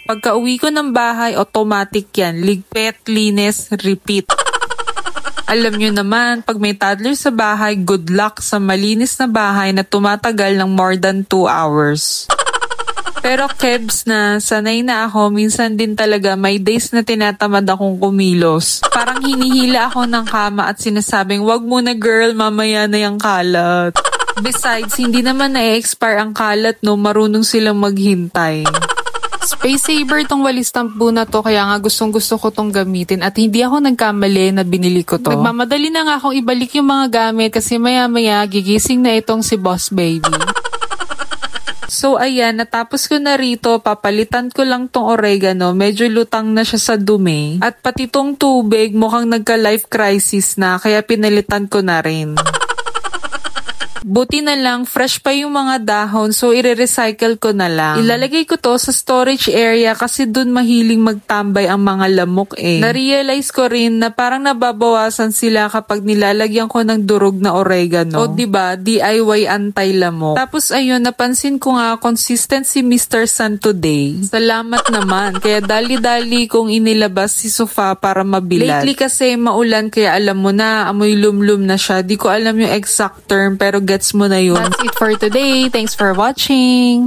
Pagka-uwi ko ng bahay, automatic yan. Ligpit, linis, repeat. Alam nyo naman, pag may toddler sa bahay, good luck sa malinis na bahay na tumatagal ng more than 2 hours. Pero kebs na, sanay na ako, minsan din talaga may days na tinatamad akong kumilos. Parang hinihila ako ng kama at sinasabing, wag muna girl, mamaya na yung kalat. Besides, hindi naman na-expire ang kalat no, marunong silang maghintay. Space saver tong walis tampo na to, kaya nga gustong gusto ko tong gamitin at hindi ako nagkamali na binili ko to. Nagmamadali na nga akong ibalik yung mga gamit kasi maya-maya gigising na itong si Boss Baby. So ayan, natapos ko na rito, papalitan ko lang tong oregano, medyo lutang na siya sa dumi. At pati tong tubig mukhang nagka-life crisis na, kaya pinalitan ko na rin. Buti na lang, fresh pa yung mga dahon, so ire-recycle ko na lang. Ilalagay ko to sa storage area kasi dun mahiling magtambay ang mga lamok eh. Na-realize ko rin na parang nababawasan sila kapag nilalagyan ko ng durog na oregano. O diba, DIY anti-lamok. Tapos ayun, napansin ko nga consistent si Mr. Sun today. Salamat naman, kaya dali-dali kong inilabas si sofa para mabilad. Lately kasi maulan, kaya alam mo na, amoy lumlum na siya. Di ko alam yung exact term pero gets mo na yun. That's it for today. Thanks for watching.